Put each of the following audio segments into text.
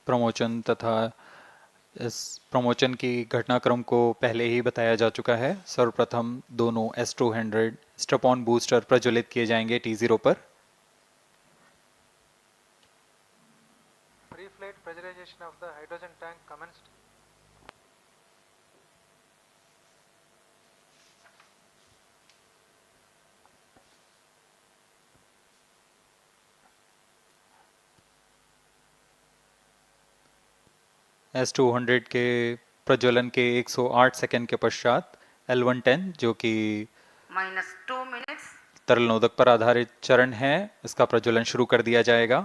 Promotion तथा इस promotion की घटनाक्रम को पहले ही बताया जा चुका है। सर्वप्रथम दोनों S200 स्ट्रैप-ऑन बूस्टर प्रज्वलित किए जाएंगे T0 पर। Pre-flight pressurization of the hydrogen tank commenced. S200 के प्रज्वलन के 108 सेकंड के पश्चात L110 जो कि -2 minutes. तरल नोदक पर आधारित चरण है, इसका प्रज्वलन शुरू कर दिया जाएगा।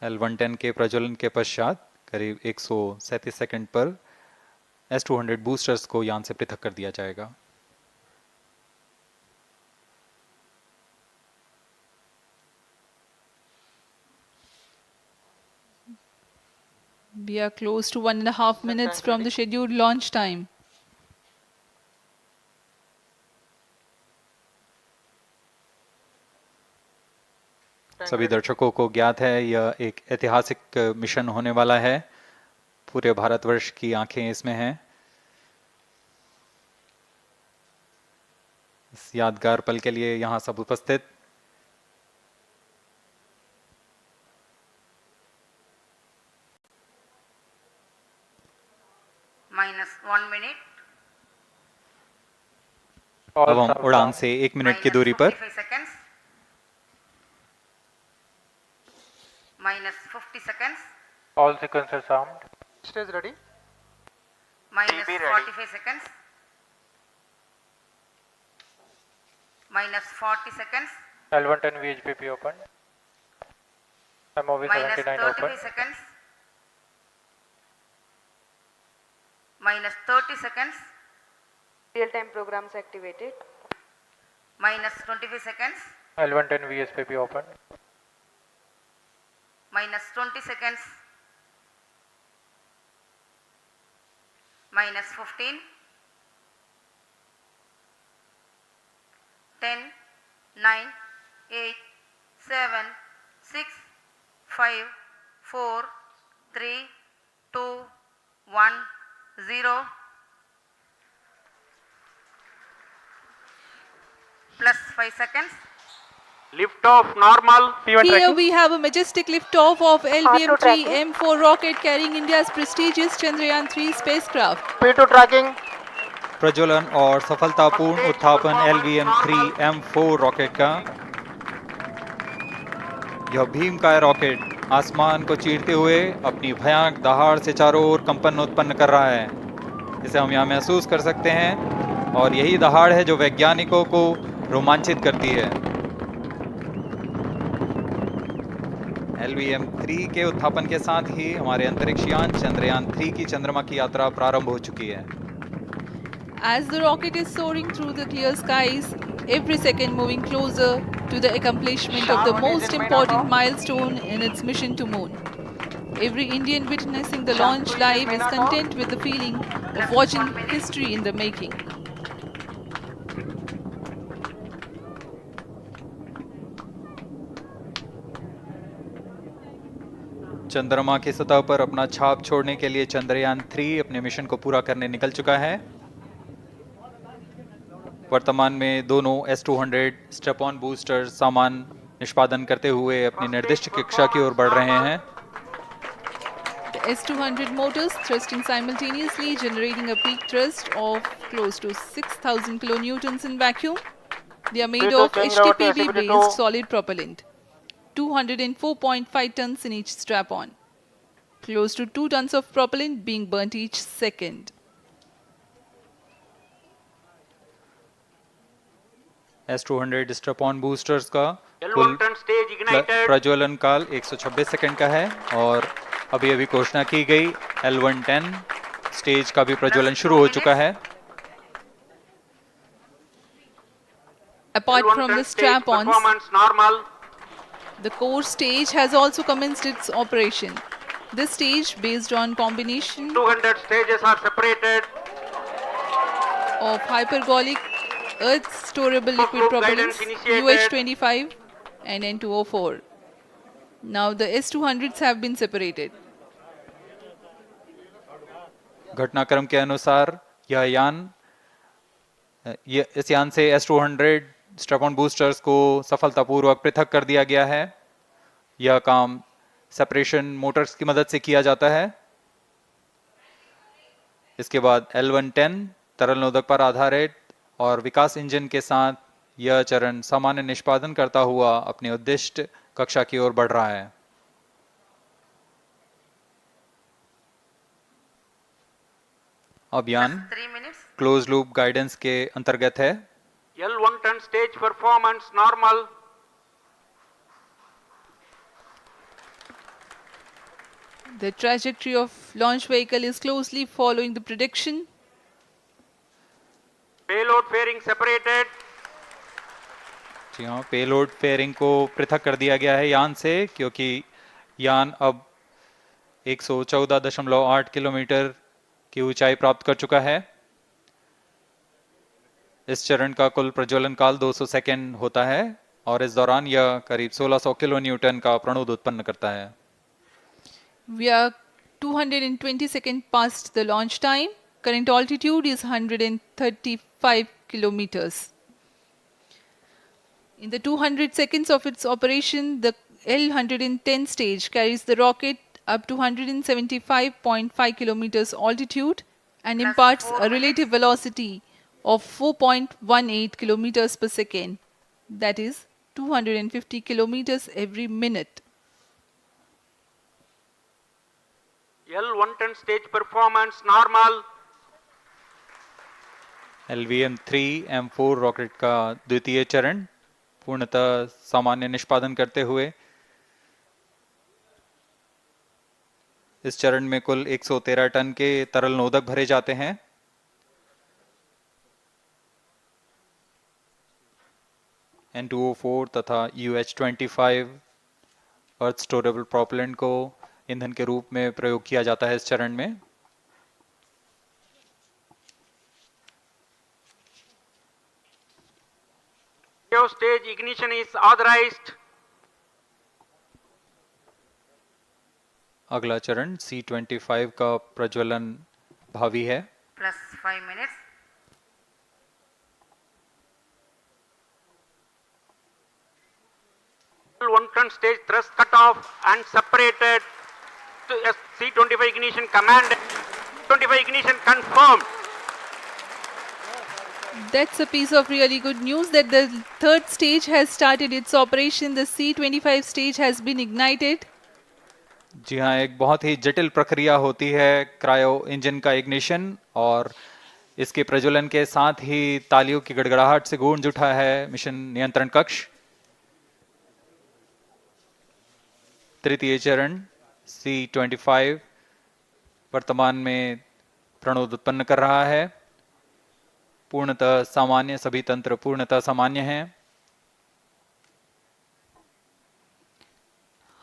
L110 के प्रज्वलन के पश्चात करीब 137 सेकंड पर S200 बूस्टर्स को यान से पृथक कर दिया जाएगा। We are close to 1.5 minutes from the scheduled launch time. सभी दर्शकों को ज्ञात है यह एक ऐतिहासिक मिशन होने वाला है। पूरे भारतवर्ष की आंखें इसमें हैं। इस यादगार पल के लिए यहां सब उपस्थित -1 minute. अब हम उड़ान से 1 मिनट की दूरी पर -45 seconds. -50 seconds. All sequences armed. Stage ready. -45 seconds. -40 seconds. L110 VHPP open. MOV 79 open. -35 seconds. -30 seconds. Real-time programs activated. -25 seconds. L110 VSPP open. -20 seconds. -15. 10, 9, 8, 7, 6, 5, 4, 3, 2, 1, 0. Plus 5 seconds. Lift off normal. Here we have a majestic liftoff of LVM-3 M4 rocket carrying India's prestigious Chandrayaan 3 spacecraft. P2 tracking. प्रज्वलन और सफलतापूर्ण उत्थापन LVM-3 M4 rocket का। यह भीमकाय rocket आसमान को चीरते हुए अपनी भयानक दहाड़ से चारों ओर कंपन उत्पन्न कर रहा है। इसे हम यहाँ महसूस कर सकते हैं और यही दहाड़ है जो वैज्ञानिकों को रोमांचित करती है। LVM-3 के उत्थापन के साथ ही हमारे अंतरिक्ष यान चंद्रयान 3 की चंद्रमा की यात्रा प्रारंभ हो चुकी है। As the rocket is soaring through the clear skies, every second moving closer to the accomplishment of the most important milestone in its mission to moon. Every Indian witnessing the launch live is content with the feeling of watching history in the making. चंद्रमा की सतह पर अपना छाप छोड़ने के लिए चंद्रयान 3 अपने मिशन को पूरा करने निकल चुका है। वर्तमान में दोनों S200 स्ट्रैप-ऑन बूस्टर सामान निष्पादन करते हुए अपनी निर्दिष्ट कक्षा की ओर बढ़ रहे हैं। The S200 motors thrusting simultaneously, generating a peak thrust of close to 6,000 kilonewtons in vacuum. They are made of HTPB-based solid propellant. 204.5 tons in each strap-on. Close to 2 tons of propellant being burnt each second. S200 strap-on boosters का कुल प्रज्वलन काल 126 second का है और अभी अभी घोषणा की गई L110 स्टेज का भी प्रज्वलन शुरू हो चुका है। Apart from the strap-ons, the core stage has also commenced its operation. This stage, based on combination 200 stages are separated. of hypergolic Earth storable liquid propellants UH-25 and N2O4. Now the S200s have been separated. घटनाक्रम के अनुसार इस यान से S200 strap-on boosters को सफलतापूर्वक पृथक कर दिया गया है। यह काम सेपरेशन मोटर्स की मदद से किया जाता है। इसके बाद L110 तरल नोदक पर आधारित और विकास इंजन के साथ यह चरण सामान्य निष्पादन करता हुआ अपने उद्दिष्ट कक्षा की ओर बढ़ रहा है। अभियान 3 minutes. क्लोज लूप गाइडेंस के अंतर्गत है। L110 stage performance normal. The trajectory of launch vehicle is closely following the prediction. Payload fairing separated. जी हाँ, पेलोड फेयरिंग को पृथक कर दिया गया है यान से, क्योंकि यान अब 114.8 किलोमीटर की ऊंचाई प्राप्त कर चुका है। इस चरण का कुल प्रज्वलन काल 200 सेकेंड होता है और इस दौरान यह करीब 1600 किलो न्यूटन का प्रणुद उत्पन्न करता है। We are 220 seconds past the launch time. Current altitude is 135 kilometers. In the 200 seconds of its operation, the L110 stage carries the rocket up to 175.5 kilometers altitude and Plus imparts 4 a relative velocity of 4.18 kilometers per second. That is 250 kilometers every minute. L110 stage performance normal. LVM-3 M4 rocket का द्वितीय चरण पूर्णतः सामान्य निष्पादन करते हुए इस चरण में कुल 113 टन के तरल नोदक भरे जाते हैं। N2O4 तथा UH-25 अर्थ स्टोरेबल प्रोपेलेंट को ईंधन के रूप में प्रयोग किया जाता है इस चरण में। Stage ignition is authorized. अगला चरण C-25 का प्रज्वलन भावी है। Plus 5 minutes. L110 stage thrust cut off and separated to C-25 ignition command. 25 ignition confirmed. That's a piece of really good news that the third stage has started its operation. The C-25 stage has been ignited. जी हाँ, एक बहुत ही जटिल प्रक्रिया होती है cryo engine का ignition, और इसके प्रज्वलन के साथ ही तालियों की गड़गड़ाहट से गूंज उठा है मिशन नियंत्रण कक्ष। तृतीय चरण C-25 वर्तमान में प्रणोद उत्पन्न कर रहा है। पूर्णतः सामान्य, सभी तंत्र पूर्णतः सामान्य हैं।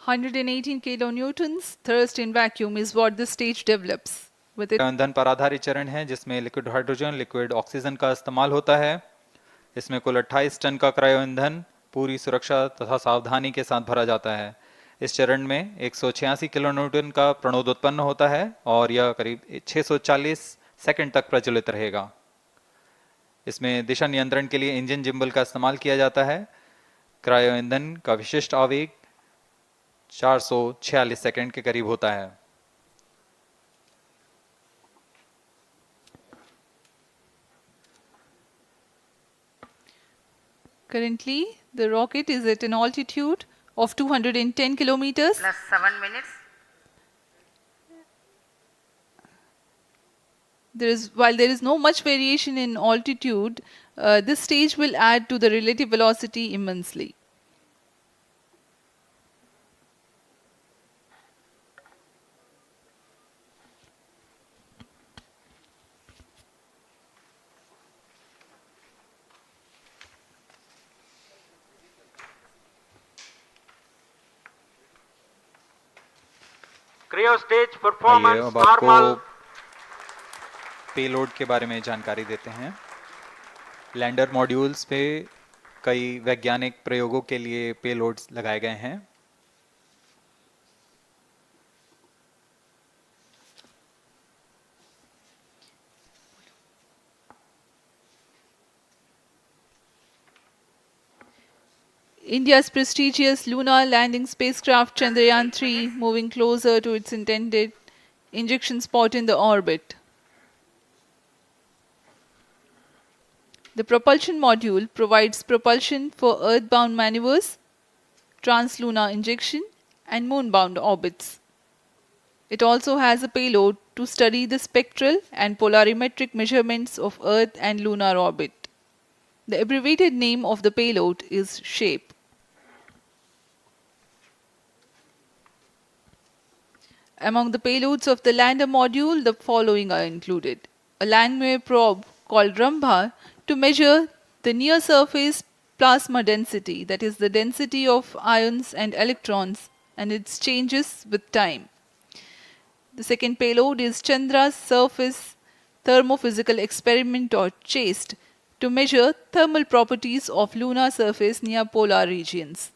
118 kilonewtons thrust in vacuum is what this stage develops. With it, ईंधन पर आधारित चरण है जिसमें लिक्विड हाइड्रोजन, लिक्विड ऑक्सीजन का इस्तेमाल होता है। इसमें कुल 28 टन का क्रायो ईंधन पूरी सुरक्षा तथा सावधानी के साथ भरा जाता है। इस चरण में 186 किलोन्यूटन का प्रणोद उत्पन्न होता है और यह करीब 640 सेकंड तक प्रज्वलित रहेगा। इसमें दिशा नियंत्रण के लिए इंजन जिम्बल का इस्तेमाल किया जाता है। क्रायो ईंधन का विशिष्ट आवेग 446 सेकंड के करीब होता है। currently, the rocket is at an altitude of 210 kilometers. Plus 7 minutes. While there is no much variation in altitude, this stage will add to the relative velocity immensely. Cryo stage आइए performance अब आपको normal. Payload के बारे में जानकारी देते हैं। Lander modules पे कई वैज्ञानिक प्रयोगों के लिए पेलोड्स लगाए गए हैं। India's prestigious lunar landing spacecraft Chandrayaan 3 moving closer to its intended injection spot in the orbit. The propulsion module provides propulsion for earthbound maneuvers, translunar injection, and moonbound orbits. It also has a payload to study the spectral and polarimetric measurements of Earth and lunar orbit. The abbreviated name of the payload is SHAPE. Among the payloads of the lander module, the following are included. A landwehr probe called Rambha to measure the near-surface plasma density, that is the density of ions and electrons, and its changes with time. The second payload is Chandra's Surface Thermophysical Experiment or CHASTE to measure thermal properties of lunar surface near polar regions.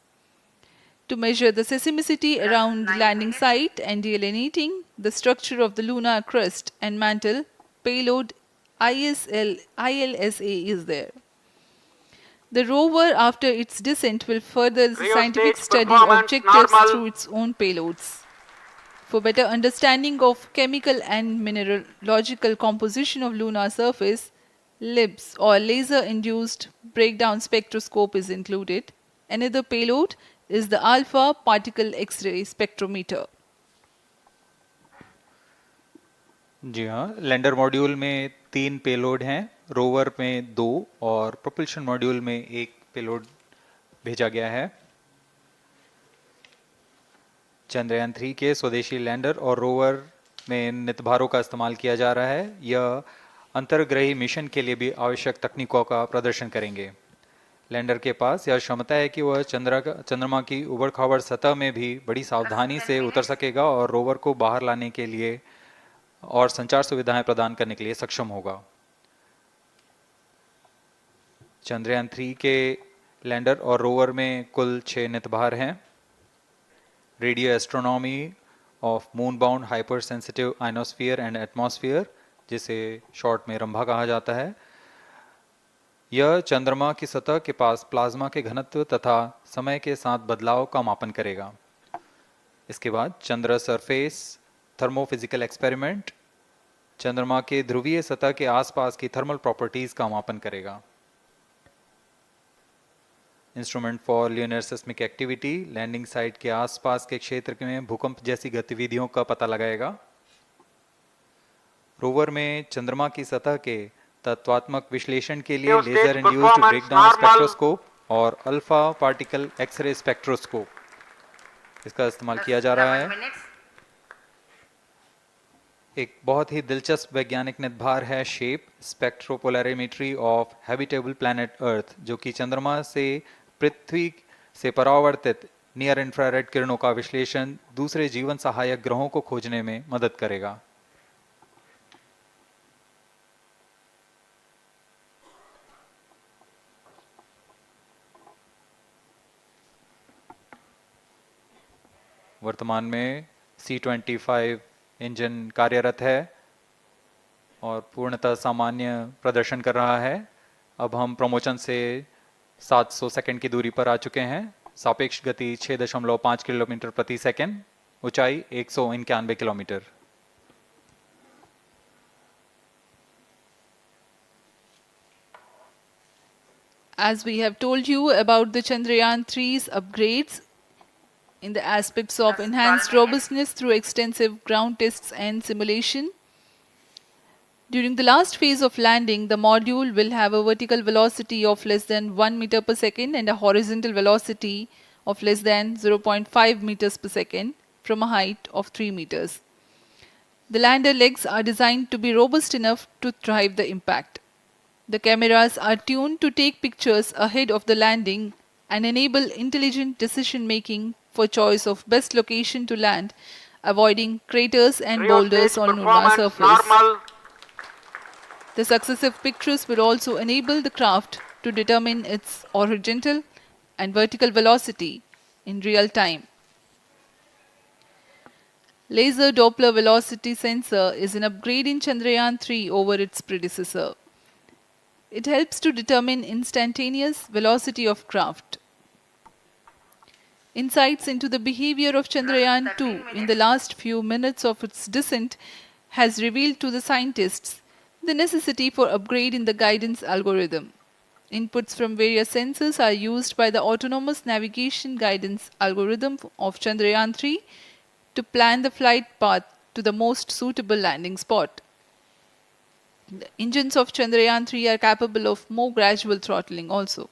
To measure the seismicity around the landing site and delineating the structure of the lunar crust and mantle, payload ILSA is there. The rover, after its descent, will further the scientific study objectives through its own payloads. For better understanding of chemical and mineralogical composition of lunar surface, LIBS or laser-induced breakdown spectroscope is included. Another payload is the alpha particle X-ray spectrometer. जी हाँ, lander module में 3 payload हैं, rover में 2 और propulsion module में 1 payload भेजा गया है। चंद्रयान 3 के स्वदेशी लैंडर और रोवर में नितभारों का इस्तेमाल किया जा रहा है। यह अंतर्ग्रही मिशन के लिए भी आवश्यक तकनीकों का प्रदर्शन करेंगे। लैंडर के पास यह क्षमता है कि वह चंद्रमा की उबड़-खाबड़ सतह में भी बड़ी सावधानी से उतर सकेगा और रोवर को बाहर लाने के लिए और संचार सुविधाएं प्रदान करने के लिए सक्षम होगा। चंद्रयान 3 के लैंडर और रोवर में कुल 6 नितभार हैं। Radio astronomy of moon bound hyper sensitive ionosphere and atmosphere, जिसे शॉर्ट में रंभा कहा जाता है, यह चंद्रमा की सतह के पास प्लाज्मा के घनत्व तथा समय के साथ बदलाव का मापन करेगा। इसके बाद चंद्र सरफेस थर्मोफिजिकल एक्सपेरिमेंट चंद्रमा के ध्रुवीय सतह के आसपास की थर्मल प्रॉपर्टीज का मापन करेगा। Instrument for lunar seismic activity landing site के आसपास के क्षेत्र में भूकंप जैसी गतिविधियों का पता लगाएगा। रोवर में चंद्रमा की सतह के तत्वात्मक विश्लेषण के लिए लेजर इंड्यूस्ड ब्रेकडाउन स्पेक्ट्रोस्कोप और अल्फा पार्टिकल एक्सरे स्पेक्ट्रोस्कोप इसका इस्तेमाल किया जा रहा है। एक बहुत ही दिलचस्प वैज्ञानिक नितभार है shape स्पेक्ट्रोपोलैरिमेट्री of habitable planet earth, जो कि चंद्रमा से पृथ्वी से परावर्तित नियर इंफ्रारेड किरणों का विश्लेषण दूसरे जीवन सहायक ग्रहों को खोजने में मदद करेगा। वर्तमान में C-25 इंजन कार्यरत है और पूर्णतः सामान्य प्रदर्शन कर रहा है। अब हम प्रमोशन से 700 सेकंड की दूरी पर आ चुके हैं। सापेक्ष गति 6.5 किलोमीटर प्रति सेकंड, ऊंचाई 191 kilometre. As we have told you about the Chandrayaan 3's upgrades in the aspects of enhanced robustness through extensive ground tests and simulation. During the last phase of landing, the module will have a vertical velocity of less than 1 meter per second and a horizontal velocity of less than 0.5 meters per second from a height of 3 meters. The lander legs are designed to be robust enough to thrive the impact. The cameras are tuned to take pictures ahead of the landing and enable intelligent decision making for choice of best location to land, avoiding craters and boulders on lunar surface. The successive pictures will also enable the craft to determine its horizontal and vertical velocity in real time. Laser Doppler velocity sensor is an upgrade in Chandrayaan 3 over its predecessor. It helps to determine instantaneous velocity of craft. Insights into the behavior of Chandrayaan 2 in the last few minutes of its descent has revealed to the scientists the necessity for upgrade in the guidance algorithm. Inputs from various sensors are used by the autonomous navigation guidance algorithm of Chandrayaan 3 to plan the flight path to the most suitable landing spot. The engines of Chandrayaan 3 are capable of more gradual throttling also.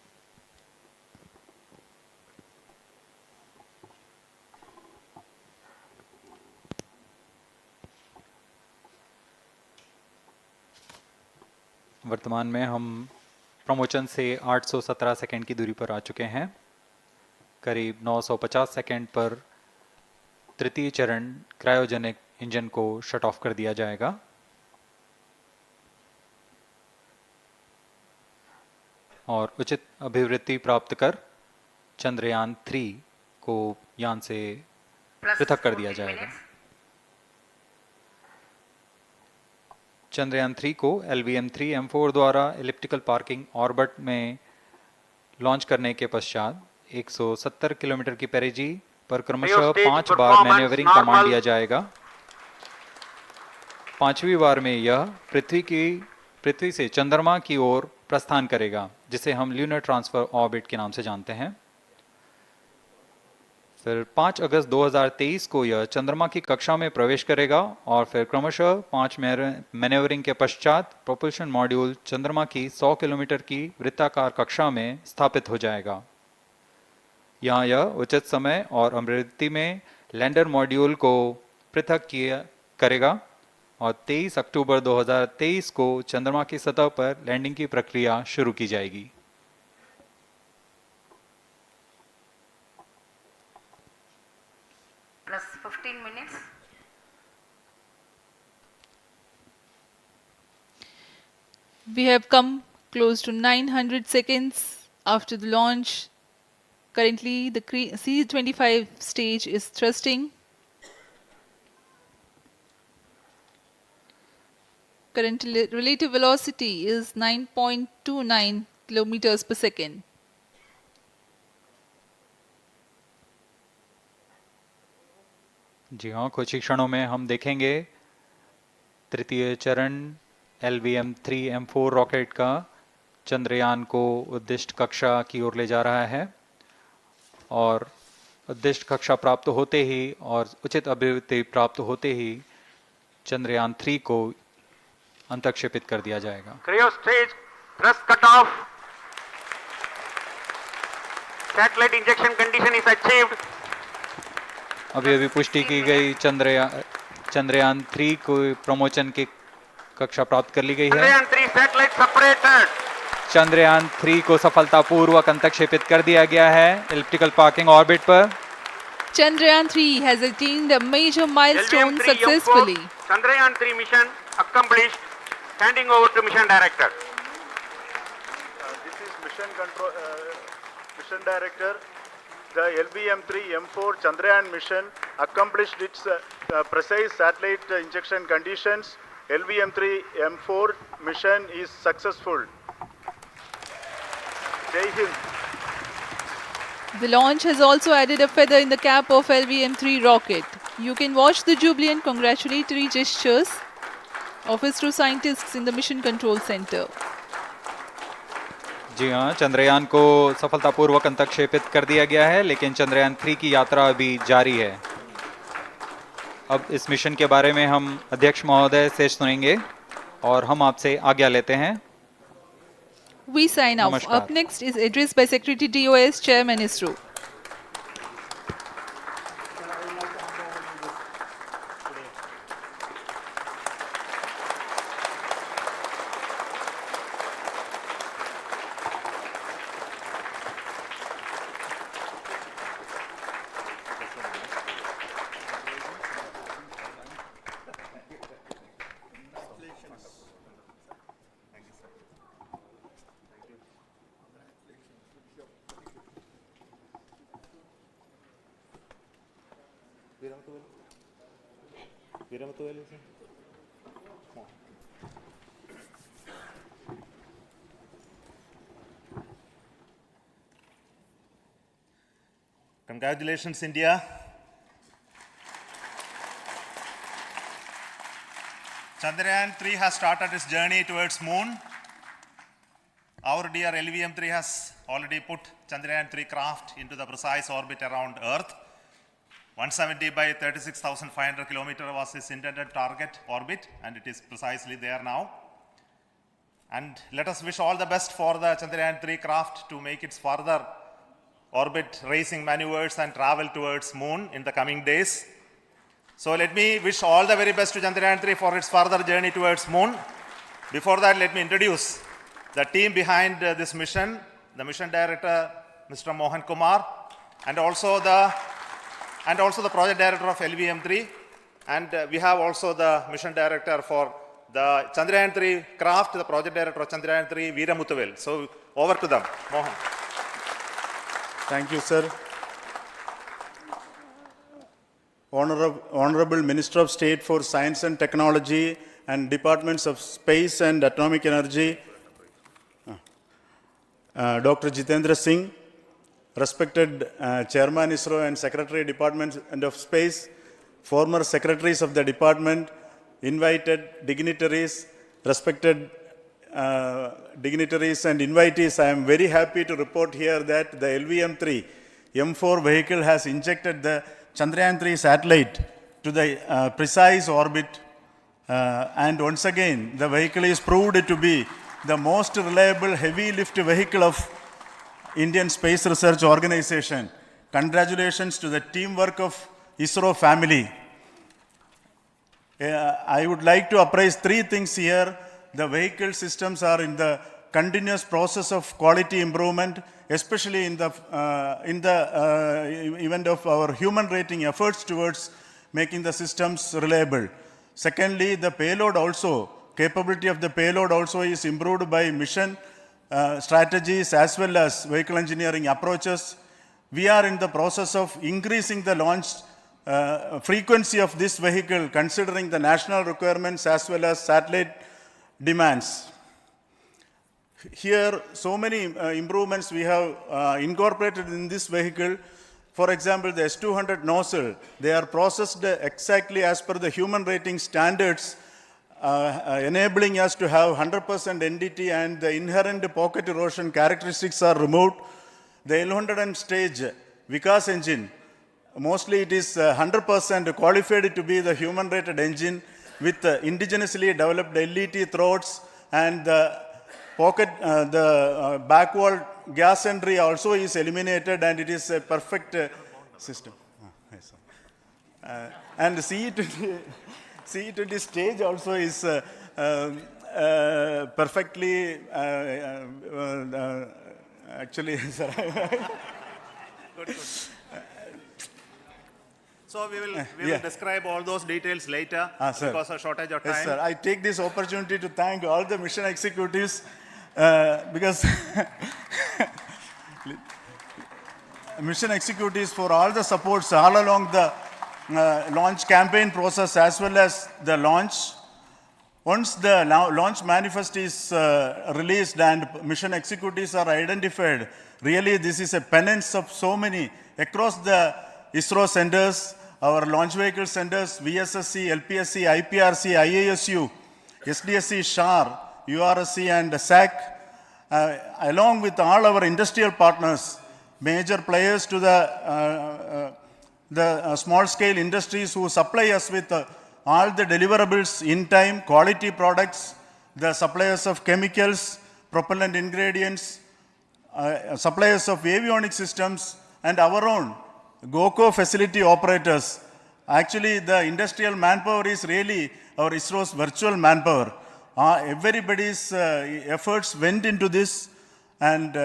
वर्तमान में हम promotion से 817 second की दूरी पर आ चुके हैं। करीब 950 सेकंड पर तृतीय चरण क्रायोजेनिक इंजन को शट ऑफ कर दिया जाएगा और उचित अभिवृद्धि प्राप्त कर चंद्रयान 3 को यान से पृथक कर दिया जाएगा। चंद्रयान 3 को LVM-3M4 द्वारा एलिप्टिकल पार्किंग ऑर्बिट में लॉन्च करने के पश्चात 170 किलोमीटर की पेरिजी पर क्रमशः 5 बार मैन्यूवरिंग कमांड दिया जाएगा। 5वीं बार में यह पृथ्वी से चंद्रमा की ओर प्रस्थान करेगा, जिसे हम ल्यूनर ट्रांसफर ऑर्बिट के नाम से जानते हैं। फिर 5 अगस्त 2023 को यह चंद्रमा की कक्षा में प्रवेश करेगा और फिर क्रमशः 5 मैन्यूवरिंग के पश्चात प्रोपल्शन मॉड्यूल चंद्रमा की 100 किलोमीटर की वृत्ताकार कक्षा में स्थापित हो जाएगा। यहाँ यह उचित समय और अभिवृद्धि में लैंडर मॉड्यूल को पृथक करेगा और 23 अक्टूबर 2023 को चंद्रमा की सतह पर लैंडिंग की प्रक्रिया शुरू की जाएगी। Plus 15 minutes. We have come close to 900 seconds after the launch. Currently, the C-25 stage is thrusting. Current relative velocity is 9.29 kilometers per second. जी हाँ, कुछ ही क्षणों में हम देखेंगे तृतीय चरण LVM-3M4 रॉकेट का चंद्रयान को उद्दिष्ट कक्षा की ओर ले जा रहा है और उद्दिष्ट कक्षा प्राप्त होते ही और उचित अभिवृद्धि प्राप्त होते ही चंद्रयान 3 को अंतक्षेपित कर दिया जाएगा। Cryo stage thrust cutoff. Satellite injection condition is achieved. अभी पुष्टि की गई चंद्रयान 3 को प्रमोशन की कक्षा प्राप्त कर ली गई है। Chandrayaan 3 satellite separated. चंद्रयान 3 को सफलतापूर्वक अंतक्षेपित कर दिया गया है एलिप्टिकल पार्किंग ऑर्बिट पर। Chandrayaan 3 has attained a major milestone successfully. Chandrayaan 3 mission accomplished. Handing over to mission director. This is mission director. The LVM-3M4 Chandrayaan mission accomplished its precise satellite injection conditions. LVM-3M4 mission is successful. Jai Hind. The launch has also added a feather in the cap of LVM-3 rocket. You can watch the jubilant congratulatory gestures of ISRO scientists in the Mission Control Center. जी हाँ, चंद्रयान को सफलतापूर्वक अंतक्षेपित कर दिया गया है, लेकिन चंद्रयान 3 की यात्रा अभी जारी है। अब इस मिशन के बारे में हम अध्यक्ष महोदय से सुनेंगे और हम आपसे आज्ञा लेते हैं। We sign off. नमस्कार। Up next is address by Secretary DOS, Chairman ISRO. Congratulations, India. Chandrayaan 3 has started its journey towards moon. Our dear LVM-3 has already put Chandrayaan 3 craft into the precise orbit around Earth. 170 by 36,500 kilometers was its intended target orbit, and it is precisely there now. And let us wish all the best for the Chandrayaan 3 craft to make its further orbit racing maneuvers and travel towards moon in the coming days. So let me wish all the very best to Chandrayaan 3 for its further journey towards moon. Before that, let me introduce the team behind this mission, the mission director, Mr. Mohan Kumar, and also the project director of LVM-3, and we have also the mission director for the Chandrayaan 3 craft, the project director of Chandrayaan 3, Veera Muthuvel. So over to them, Mohan. Thank you, sir. Honorable Minister of State for Science and Technology and Departments of Space and Atomic Energy, Dr. Jitendra Singh, respected Chairman ISRO and Secretary Department of Space, former secretaries of the department, invited dignitaries, respected dignitaries and invitees, I am very happy to report here that the LVM-3 M4 vehicle has injected the Chandrayaan 3 satellite to the precise orbit, and once again the vehicle is proved to be the most reliable heavy lift vehicle of Indian Space Research Organization. Congratulations to the teamwork of ISRO family. I would like to appraise three things here. The vehicle systems are in the continuous process of quality improvement, especially in the event of our human rating efforts towards making the systems reliable. Secondly, the payload also, capability of the payload also is improved by mission strategies as well as vehicle engineering approaches. We are in the process of increasing the launch frequency of this vehicle considering the national requirements as well as satellite demands. Here, so many improvements we have incorporated in this vehicle. For example, the S200 nozzle, they are processed exactly as per the human rating standards, enabling us to have 100% NDT, and the inherent pocket erosion characteristics are removed. The L100 stage Vikas engine, mostly it is 100% qualified to be the human rated engine with indigenously developed LET throats, and the pocket, the back wall gas entry also is eliminated, and it is a perfect system. And CE20 stage also is perfectly, actually, sir. Good. So we will describe all those details later because of shortage of time. Yes, sir. I take this opportunity to thank all the mission executives because mission executives for all the supports all along the launch campaign process as well as the launch. Once the launch manifest is released and mission executives are identified, really this is a penance of so many across the ISRO centers, our launch vehicle centers, VSSC, LPSC, IPRC, IASU, SDSC, SHAR, URSC and SAC, along with all our industrial partners, major players to the small-scale industries who supply us with all the deliverables in time, quality products, the suppliers of chemicals, propellant ingredients, suppliers of avionics systems, and our own GOCO facility operators. Actually, the industrial manpower is really our ISRO's virtual manpower. Everybody's efforts went into this, and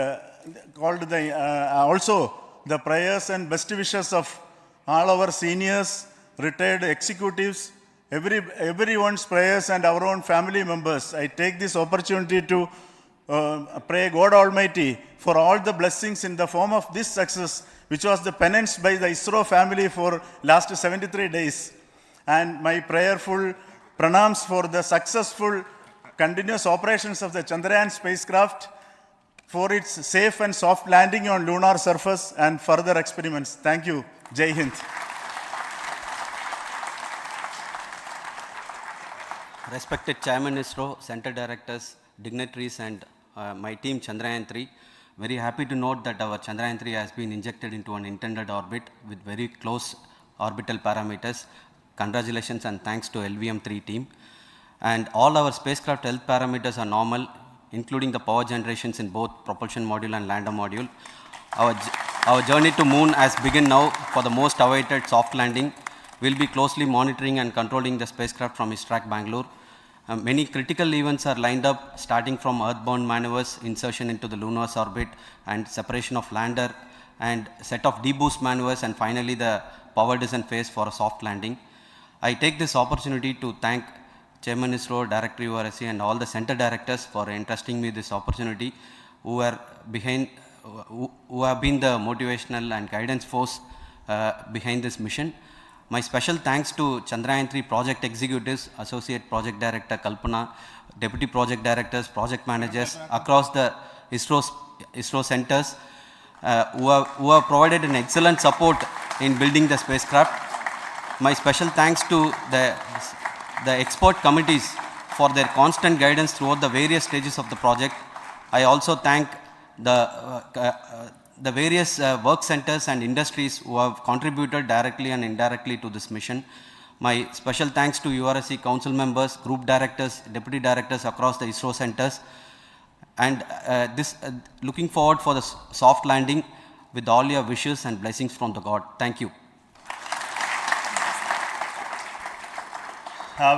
also the prayers and best wishes of all our seniors, retired executives, everyone's prayers and our own family members. I take this opportunity to pray God Almighty for all the blessings in the form of this success, which was the penance by the ISRO family for last 73 days. And my prayerful pranams for the successful continuous operations of the Chandrayaan spacecraft, for its safe and soft landing on lunar surface and further experiments. Thank you. Jai Hind. Respected Chairman ISRO, Center Directors, dignitaries and my team Chandrayaan 3, very happy to note that our Chandrayaan 3 has been injected into an intended orbit with very close orbital parameters. Congratulations and thanks to LVM-3 team. And all our spacecraft health parameters are normal, including the power generations in both propulsion module and lander module. Our journey to moon has begun now for the most awaited soft landing. We'll be closely monitoring and controlling the spacecraft from ISRO Bangalore. Many critical events are lined up, starting from earthbound maneuvers, insertion into the lunar orbit, and separation of lander, and set of deboost maneuvers, and finally the power descent phase for a soft landing. I take this opportunity to thank Chairman ISRO, Director URSC, and all the center directors for entrusting me this opportunity, who have been the motivational and guidance force behind this mission. My special thanks to Chandrayaan 3 project executives, Associate Project Director Kalpana, Deputy Project Directors, Project Managers across the ISRO centers who have provided an excellent support in building the spacecraft. My special thanks to the expert committees for their constant guidance throughout the various stages of the project. I also thank the various work centers and industries who have contributed directly and indirectly to this mission. My special thanks to URSC council members, group directors, deputy directors across the ISRO centers, and looking forward for the soft landing with all your wishes and blessings from the God. Thank you.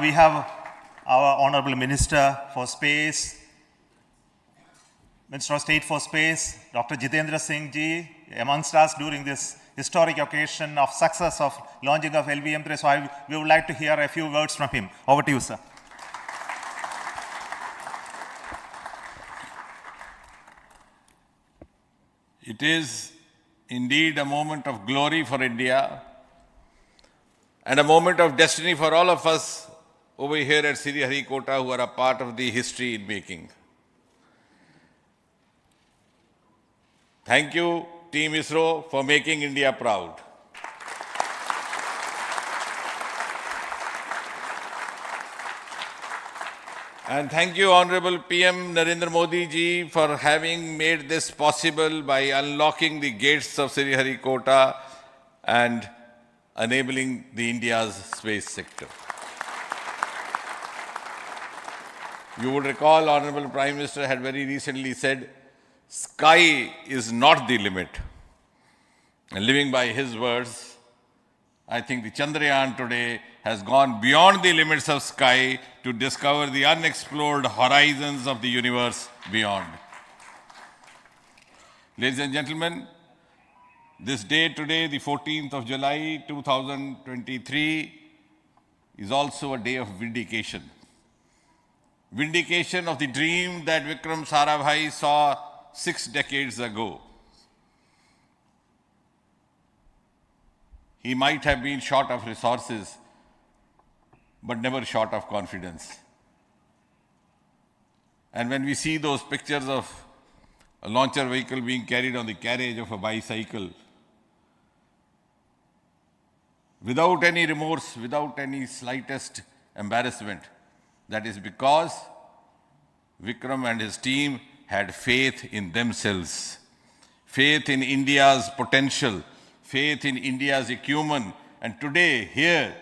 We have our Honorable Minister for Space, Minister of State for Space, Dr. Jitendra Singh ji, amongst us during this historic occasion of success of launching of LVM-3. So we would like to hear a few words from him. Over to you, sir. It is indeed a moment of glory for India and a moment of destiny for all of us over here at Sriharikota who are a part of the history in making. Thank you, Team ISRO, for making India proud. And thank you, Honorable PM Narendra Modi ji, for having made this possible by unlocking the gates of Sriharikota and enabling the India's space sector. You would recall, Honorable Prime Minister had very recently said, sky is not the limit. And living by his words, I think the Chandrayaan today has gone beyond the limits of sky to discover the unexplored horizons of the universe beyond. Ladies and gentlemen, this day today, the 14th of July 2023, is also a day of vindication. Vindication of the dream that Vikram Sarabhai saw 6 decades ago. He might have been short of resources, but never short of confidence. And when we see those pictures of a launcher vehicle being carried on the carriage of a bicycle, without any remorse, without any slightest embarrassment, that is because Vikram and his team had faith in themselves, faith in India's potential, faith in India's acumen. And today, here,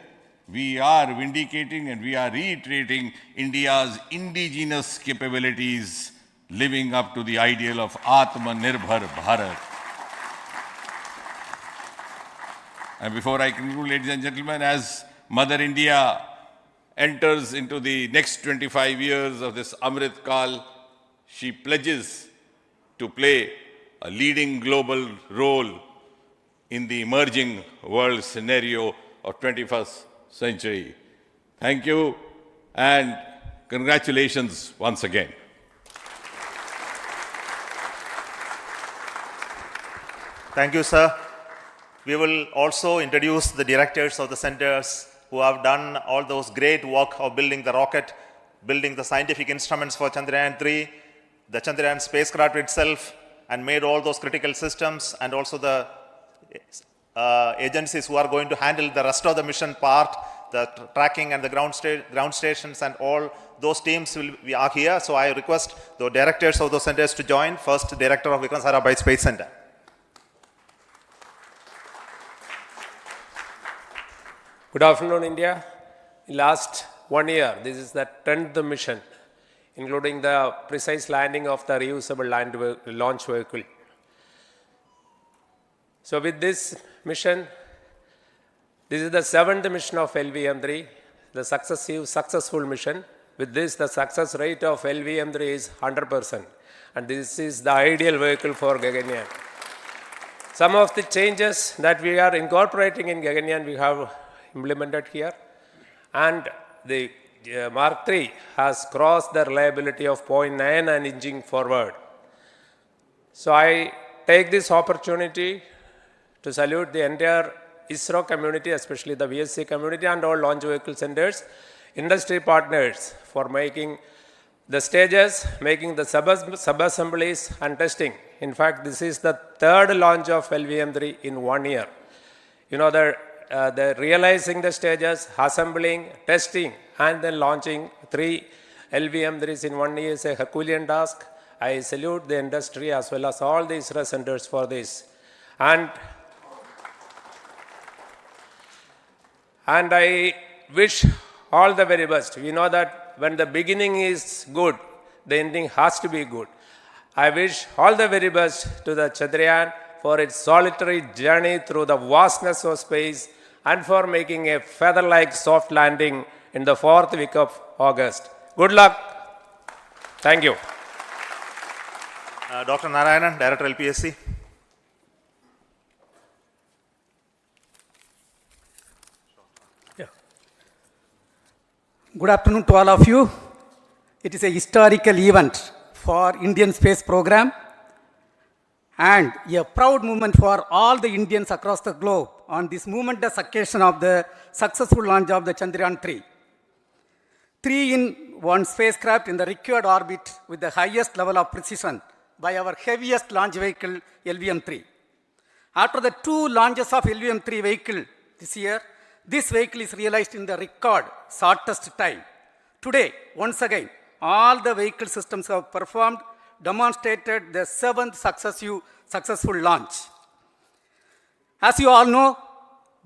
we are vindicating and we are reiterating India's indigenous capabilities, living up to the ideal of Atmanirbhar Bharat. And before I conclude, ladies and gentlemen, as Mother India enters into the next 25 years of this Amrit Kal, she pledges to play a leading global role in the emerging world scenario of 21st century. Thank you and congratulations once again. Thank you, sir. We will also introduce the directors of the centers who have done all those great work of building the rocket, building the scientific instruments for Chandrayaan-3, the Chandrayaan spacecraft itself, and made all those critical systems, and also the agencies who are going to handle the rest of the mission part, the tracking and the ground stations, and all those teams are here. So I request the directors of those centers to join. First, Director of Vikram Sarabhai Space Center. Good afternoon, India. In last 1 year, this is the 10th mission, including the precise landing of the reusable launch vehicle. So with this mission, this is the 7th mission of LVM-3, the successful mission. With this, the success rate of LVM-3 is 100%, and this is the ideal vehicle for Gaganyaan. Some of the changes that we are incorporating in Gaganyaan, we have implemented here, and the Mark III has crossed the reliability of 0.9 and inching forward. So I take this opportunity to salute the entire ISRO community, especially the VSC community and all launch vehicle centers, industry partners for making the stages, making the sub-assemblies and testing. In fact, this is the 3rd launch of LVM-3 in 1 year. You know, the realizing the stages, assembling, testing, and then launching 3 LVM-3s in 1 year is a Herculean task. I salute the industry as well as all the ISRO centers for this. And I wish all the very best. We know that when the beginning is good, the ending has to be good. I wish all the very best to the Chandrayaan for its solitary journey through the vastness of space and for making a feather-like soft landing in the 4th week of August. Good luck. Thank you. Dr. Narayanan, Director LPSC. Good afternoon to all of you. It is a historical event for Indian space program and a proud moment for all the Indians across the globe on this momentous occasion of the successful launch of the Chandrayaan-3. 3-in-1 spacecraft in the required orbit with the highest level of precision by our heaviest launch vehicle, LVM-3. After the 2 launches of LVM-3 vehicle this year, this vehicle is realized in the record shortest time. Today, once again, all the vehicle systems have performed, demonstrated the 7th successful launch. As you all know,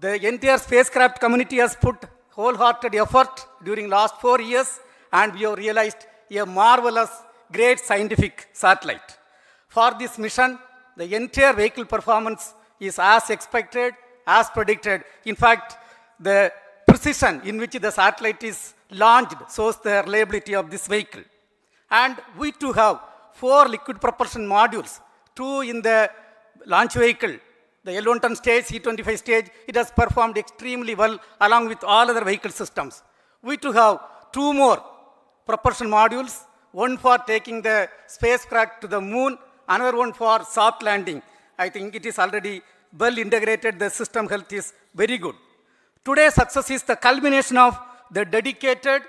the entire spacecraft community has put wholehearted effort during last 4 years, and we have realized a marvelous, great scientific satellite. For this mission, the entire vehicle performance is as expected, as predicted. In fact, the precision in which the satellite is launched shows the reliability of this vehicle. And we too have 4 liquid propulsion modules, 2 in the launch vehicle. The L110 stage, C25 stage, it has performed extremely well along with all other vehicle systems. We too have 2 more propulsion modules, one for taking the spacecraft to the moon, another one for soft landing. I think it is already well integrated, the system health is very good. Today's success is the culmination of the dedicated,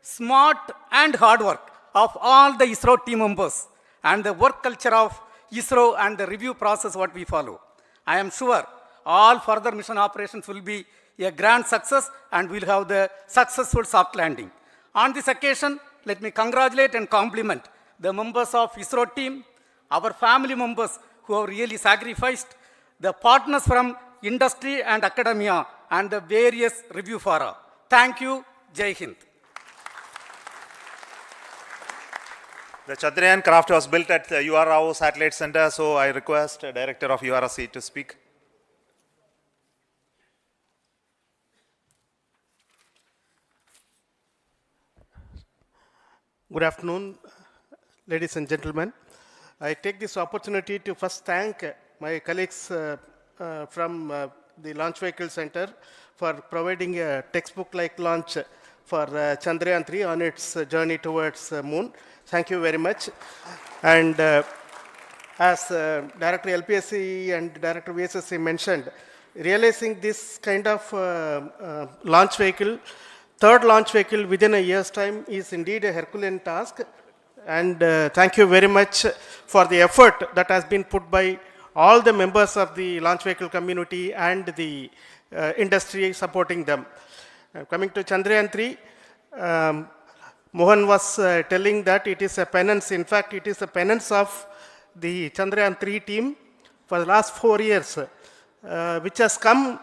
smart and hard work of all the ISRO team members and the work culture of ISRO and the review process what we follow. I am sure all further mission operations will be a grand success and we'll have the successful soft landing. On this occasion, let me congratulate and compliment the members of ISRO team, our family members who have really sacrificed, the partners from industry and academia, and the various review fora. Thank you. Jai Hind. The Chandrayaan craft was built at the URO Satellite Center, so I request the Director of URC to speak. Good afternoon, ladies and gentlemen. I take this opportunity to first thank my colleagues from the Launch Vehicle Center for providing a textbook-like launch for Chandrayaan-3 on its journey towards moon. Thank you very much. And as Director LPSC and Director VSSC mentioned, realizing this kind of launch vehicle, third launch vehicle within a year's time is indeed a Herculean task. And thank you very much for the effort that has been put by all the members of the launch vehicle community and the industry supporting them. Coming to Chandrayaan 3, Mohan was telling that it is a penance. In fact, it is a penance of the Chandrayaan 3 team for the last 4 years, which has come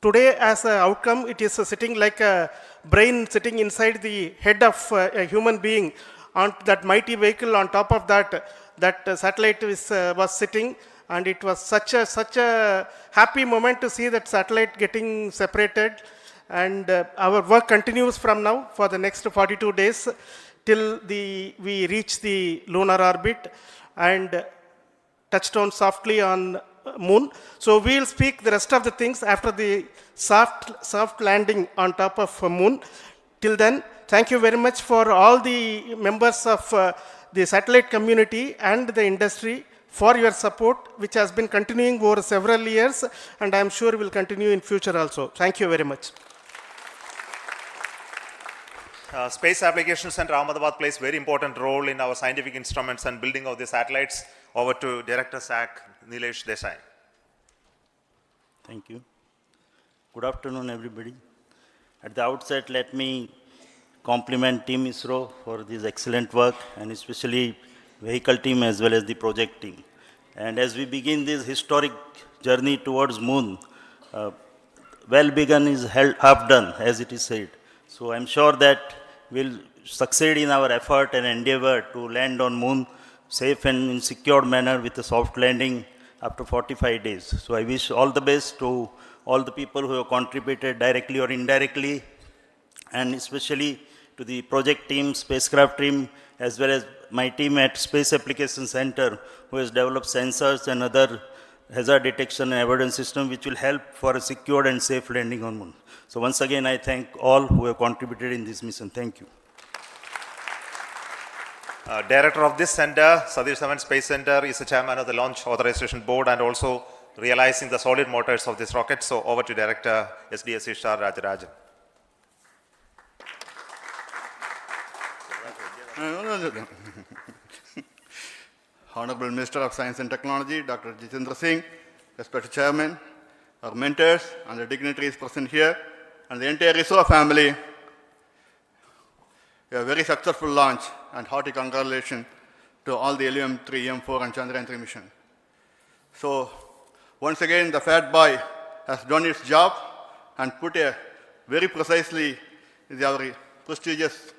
today as an outcome. It is sitting like a brain sitting inside the head of a human being on that mighty vehicle. On top of that, that satellite was sitting, and it was such a happy moment to see that satellite getting separated. And our work continues from now for the next 42 days till we reach the lunar orbit and touch down softly on moon. So we will speak the rest of the things after the soft landing on top of moon. Till then, thank you very much for all the members of the satellite community and the industry for your support, which has been continuing over several years, and I am sure will continue in future also. Thank you very much. Space Applications Center Ahmedabad plays very important role in our scientific instruments and building of the satellites. Over to Director SAC, Nilesh Desai. Thank you. Good afternoon, everybody. At the outset, let me compliment Team ISRO for this excellent work, and especially vehicle team as well as the project team. And as we begin this historic journey towards moon, well begun is half done, as it is said. So I'm sure that we'll succeed in our effort and endeavor to land on moon safe and in secured manner with a soft landing after 45 days. So I wish all the best to all the people who have contributed directly or indirectly, and especially to the project team, spacecraft team, as well as my team at Space Application Center, who has developed sensors and other hazard detection and avoidance system, which will help for a secured and safe landing on moon. So once again, I thank all who have contributed in this mission. Thank you. Director of this center, Satish Dhawan Space Center, is the chairman of the Launch Authorization Board and also realizing the solid motors of this rocket. So over to Director SDSC Shar Rajarajan. Honorable Minister of Science and Technology, Dr. Jitendra Singh, respected Chairman, our mentors and the dignitaries present here, and the entire ISRO family, a very successful launch, and hearty congratulations to all the LVM-3, M4 and Chandrayaan 3 mission. So once again, the fat boy has done its job and put a very precisely our prestigious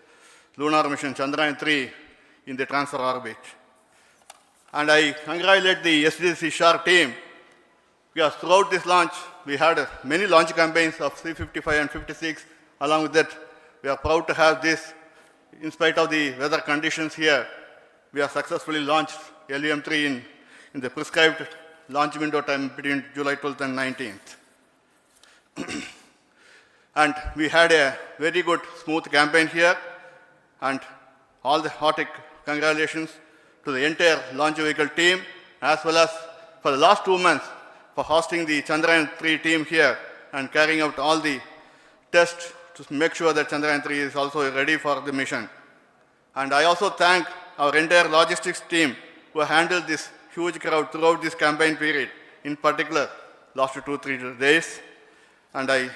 lunar mission Chandrayaan 3 in the transfer orbit. And I congratulate the SDSC SHAR team, because throughout this launch, we had many launch campaigns of 355 and 56. Along with that, we are proud to have this. In spite of the weather conditions here, we have successfully launched LVM-3 in the prescribed launch window time between July 12th and 19th. And we had a very good, smooth campaign here, and all the hearty congratulations to the entire launch vehicle team, as well as for the last 2 months for hosting the Chandrayaan 3 team here and carrying out all the tests to make sure that Chandrayaan 3 is also ready for the mission. And I also thank our entire logistics team who handled this huge crowd throughout this campaign period, in particular last 2-3 days. And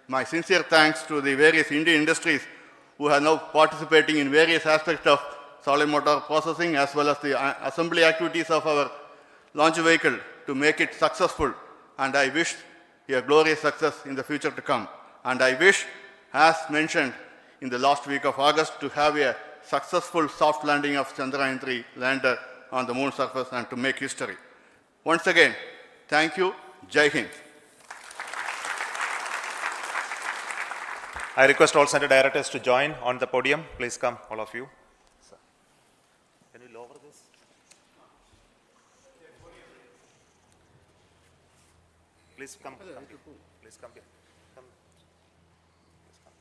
my sincere thanks to the various Indian industries who are now participating in various aspects of solid motor processing as well as the assembly activities of our launch vehicle to make it successful. And I wish a glorious success in the future to come. And I wish, as mentioned in the last week of August, to have a successful soft landing of Chandrayaan 3 lander on the moon surface and to make history. Once again, thank you. Jai Hind. I request all center directors to join on the podium. Please come, all of you. Can you lower this? Please come. Please come here. Come. Please come.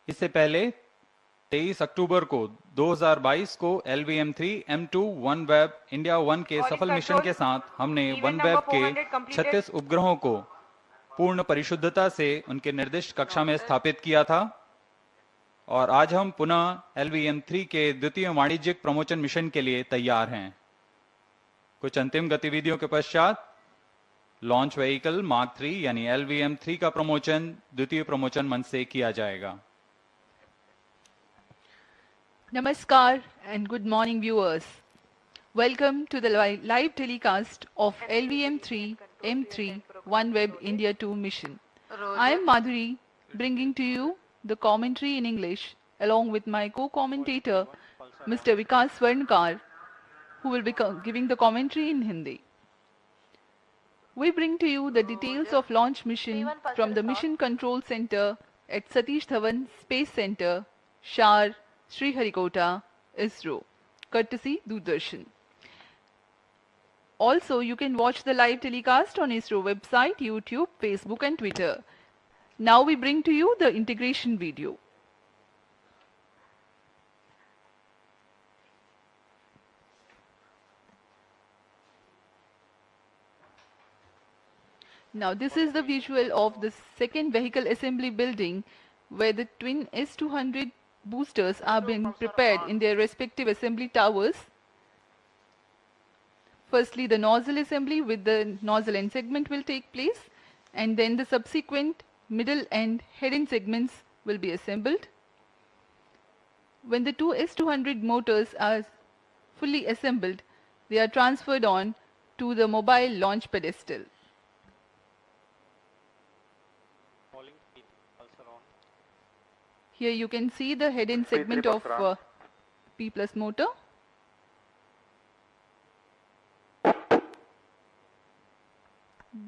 इससे पहले 23 अक्टूबर को 2022 को LVM-3 M2 OneWeb India 1 के सफल mission के साथ हमने OneWeb के 36 उपग्रहों को पूर्ण परिशुद्धता से उनके निर्दिष्ट कक्षा में स्थापित किया था और आज हम पुनः LVM-3 के द्वितीय वाणिज्यिक प्रमोचन मिशन के लिए तैयार हैं। कुछ अंतिम गतिविधियों के पश्चात लॉन्च व्हीकल मार्क 3 यानी LVM-3 का प्रमोचन द्वितीय प्रमोचन मंच से किया जाएगा। Namaskar and good morning viewers. Welcome to the live telecast of LVM-3 M3 OneWeb India 2 mission. I am Madhuri, bringing to you the commentary in English along with my co-commentator Mr. Vikas Swarnkar, who will be giving the commentary in Hindi. We bring to you the details of launch mission from the Mission Control Center at Satish Dhawan Space Center, Shar, Sriharikota, ISRO, courtesy Doordarshan. Also, you can watch the live telecast on ISRO website, YouTube, Facebook and Twitter. Now we bring to you the integration video. Now this is the visual of the second vehicle assembly building where the twin S200 boosters are being prepared in their respective assembly towers. Firstly, the nozzle assembly with the nozzle end segment will take place, and then the subsequent middle and head end segments will be assembled. When the two S200 motors are fully assembled, they are transferred on to the mobile launch pedestal. Here you can see the head end segment of P plus motor.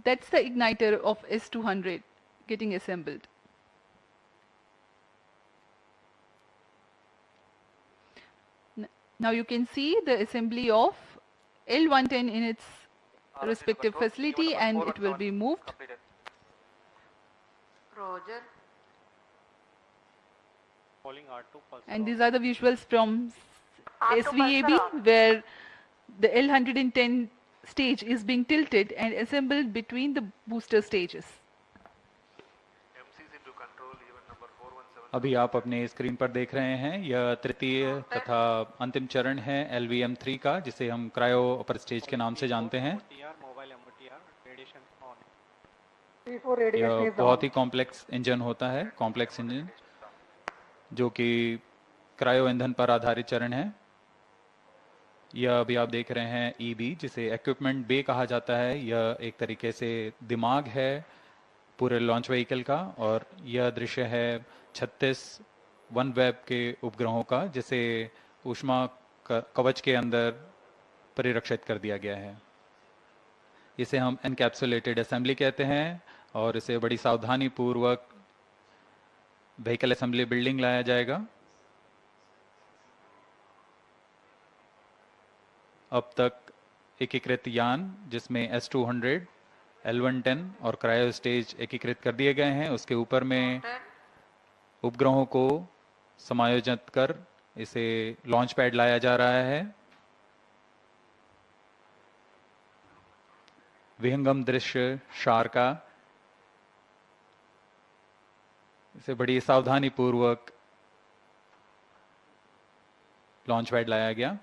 That's the igniter of S200 getting assembled. Now you can see the assembly of L110 in its respective facility, and it will be moved. Roger. And these are the visuals from SVAB where the L110 stage is being tilted and assembled between the booster stages. अभी आप अपने screen पर देख रहे हैं यह तृतीय तथा अंतिम चरण है LVM-3 का, जिसे हम क्रायो अपर स्टेज के नाम से जानते हैं। यह बहुत ही कॉम्प्लेक्स इंजन होता है, कॉम्प्लेक्स इंजन जो कि क्रायो ईंधन पर आधारित चरण है। यह अभी आप देख रहे हैं EB, जिसे इक्विपमेंट बे कहा जाता है। यह एक तरीके से दिमाग है पूरे लॉन्च व्हीकल का, और यह दृश्य है 36 OneWeb के उपग्रहों का, जिसे ऊष्मा कवच के अंदर परिरक्षित कर दिया गया है। इसे हम एनकैप्सुलेटेड असेंबली कहते हैं और इसे बड़ी सावधानी पूर्वक व्हीकल असेंबली बिल्डिंग लाया जाएगा। अब तक एकीकृत यान जिसमें S200, L110 और क्रायो स्टेज एकीकृत कर दिए गए हैं, उसके ऊपर में उपग्रहों को समायोजित कर इसे लॉन्च पैड लाया जा रहा है। विहंगम दृश्य शार का, इसे बड़ी सावधानी पूर्वक लॉन्च पैड लाया गया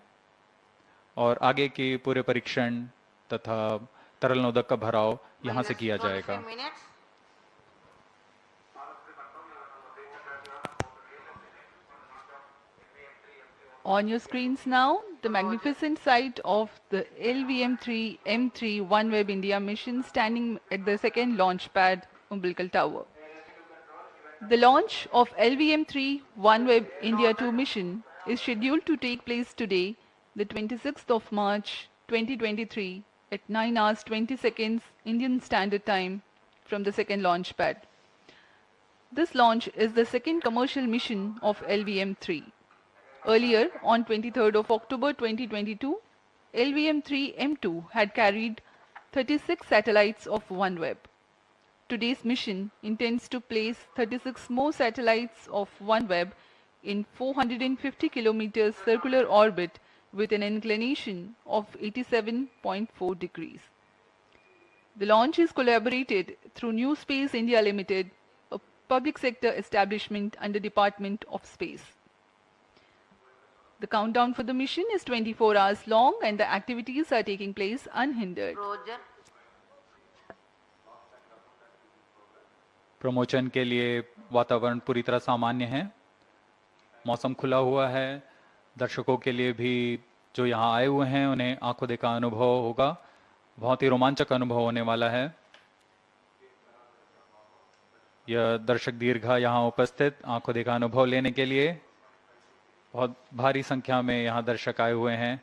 और आगे के पूरे परीक्षण तथा तरल नोदक का भराव यहां से किया जाएगा। On your screens now, the magnificent sight of the LVM-3 M3 OneWeb India mission standing at the second launch pad umbilical tower. The launch of LVM-3 OneWeb India 2 mission is scheduled to take place today, the 26th of March 2023 at 9 hours 20 seconds Indian Standard Time from the second launch pad. This launch is the second commercial mission of LVM-3. Earlier, on 23rd of October 2022, LVM-3 M2 had carried 36 satellites of OneWeb. Today's mission intends to place 36 more satellites of OneWeb in 450 kilometers circular orbit with an inclination of 87.4 degrees. The launch is collaborated through New Space India Limited, a public sector establishment under Department of Space. The countdown for the mission is 24 hours long and the activities are taking place unhindered. Roger. Promotion के लिए वातावरण पूरी तरह सामान्य है, मौसम खुला हुआ है, दर्शकों के लिए भी जो यहाँ आए हुए हैं उन्हें आंखों देखा अनुभव होगा, बहुत ही रोमांचक अनुभव होने वाला है। यह दर्शक दीर्घा यहाँ उपस्थित आंखों देखा अनुभव लेने के लिए बहुत भारी संख्या में यहाँ दर्शक आए हुए हैं।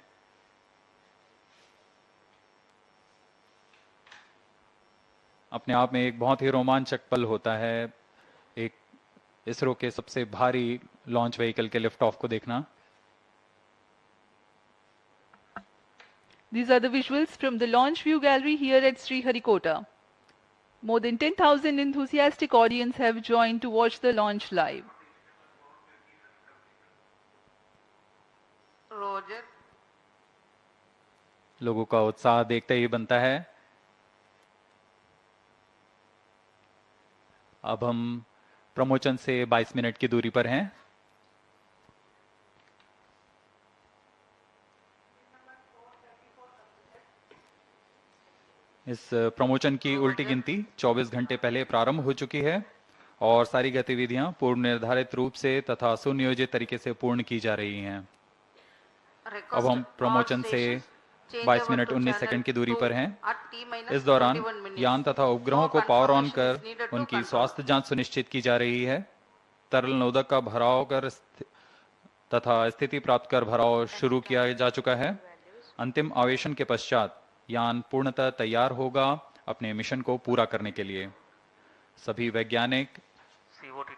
अपने आप में एक बहुत ही रोमांचक पल होता है एक इसरो के सबसे भारी लॉन्च व्हीकल के लिफ्ट ऑफ को देखना। These are the visuals from the launch view gallery here at Sriharikota. More than 10,000 enthusiastic audience have joined to watch the launch live. Roger. लोगों का उत्साह देखते ही बनता है। अब हम प्रमोशन से 22 मिनट की दूरी पर हैं। इस प्रमोशन की उल्टी गिनती 24 घंटे पहले प्रारंभ हो चुकी है और सारी गतिविधियां पूर्व निर्धारित रूप से तथा सुनियोजित तरीके से पूर्ण की जा रही हैं। अब हम प्रमोशन से 22 मिनट 19 सेकंड की दूरी पर हैं। इस दौरान यान तथा उपग्रहों को पावर ऑन कर उनकी स्वास्थ्य जांच सुनिश्चित की जा रही है। तरल नोदक का भराव कर तथा स्थिति प्राप्त कर भराव शुरू किया जा चुका है। अंतिम आवेशन के पश्चात यान पूर्णतः तैयार होगा अपने मिशन को पूरा करने के लिए। सभी वैज्ञानिक,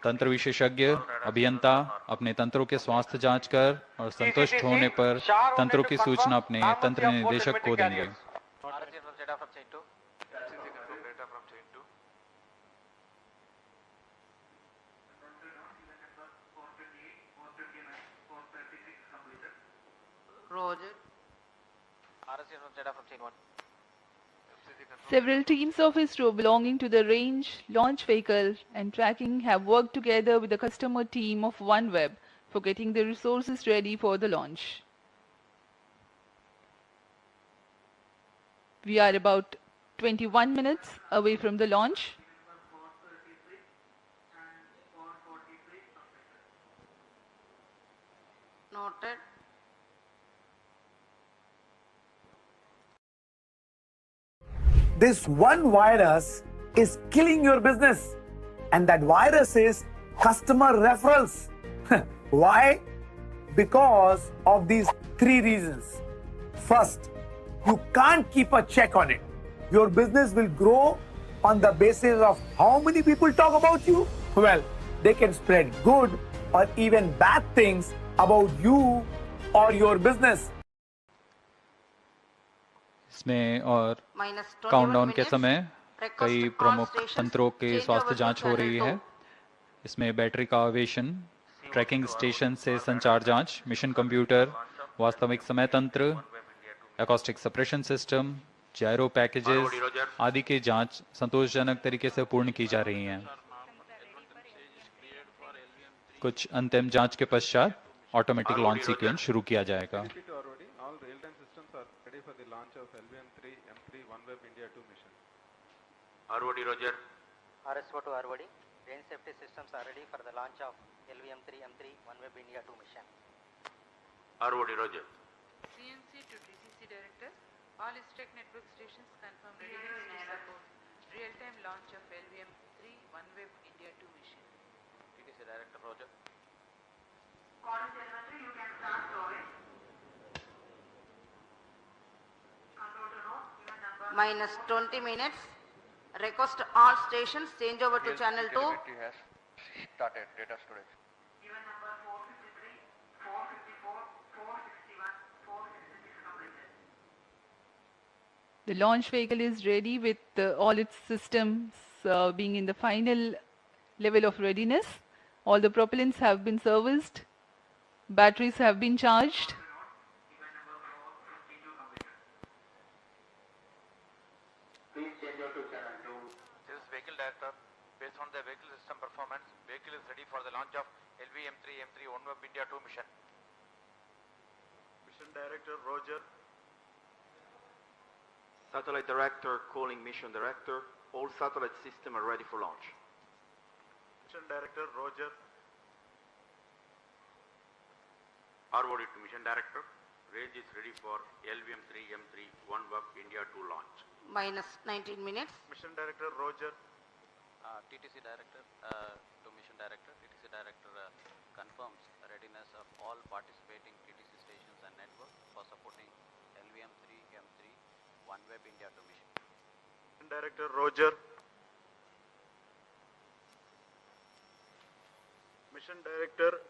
तंत्र विशेषज्ञ, अभियंता अपने तंत्रों के स्वास्थ्य जांच कर और संतुष्ट होने पर तंत्रों की सूचना अपने तंत्र निदेशक को देंगे। Roger. Several teams of ISRO belonging to the range, launch vehicle and tracking have worked together with the customer team of OneWeb for getting the resources ready for the launch. We are about 21 minutes away from the launch. Noted. This one virus is killing your business, and that virus is customer referrals. Why? Because of these three reasons. First, you can't keep a check on it. Your business will grow on the basis of how many people talk about you. Well, they can spread good or even bad things about you or your business. इसमें और countdown के समय कई प्रमुख तंत्रों के स्वास्थ्य जांच हो रही है। इसमें बैटरी का आवेशन, ट्रैकिंग स्टेशन से संचार जांच, मिशन कंप्यूटर, वास्तविक समय तंत्र, एकॉस्टिक सप्रेशन सिस्टम, जायरो पैकेजेस आदि की जांच संतोषजनक तरीके से पूर्ण की जा रही हैं। कुछ अंतिम जांच के पश्चात ऑटोमेटिक लॉन्च सीक्वेंस शुरू किया जाएगा। ROD, Roger. RSO to ROD. Range safety systems are ready for the launch of LVM-3 M3 OneWeb India 2 mission. ROD, Roger. CNC to DCC Director. All stack network stations confirm readiness to support real-time launch of LVM-3 OneWeb India 2 mission. TTC Director, Roger. You can start storage. Minus 20 minutes. Request all stations change over to channel 2. Has started data storage. Even number 453, 454, 461, 466 completed. The launch vehicle is ready with all its systems being in the final level of readiness. All the propellants have been serviced, batteries have been charged. Please change over to channel 2. This is vehicle director. Based on the vehicle system performance, vehicle is ready for the launch of LV-M3 M3 OneWeb India 2 mission. Mission Director Roger. Satellite Director calling Mission Director. All satellite systems are ready for launch. Mission Director Roger. ROD to Mission Director. Range is ready for LV-M3 M3 OneWeb India 2 launch. Minus 19 minutes. Mission Director Roger. TTC Director to Mission Director. TTC Director confirms readiness of all participating TTC stations and network for supporting LV-M3 M3 OneWeb India 2 mission. Mission Director Roger. Mission Director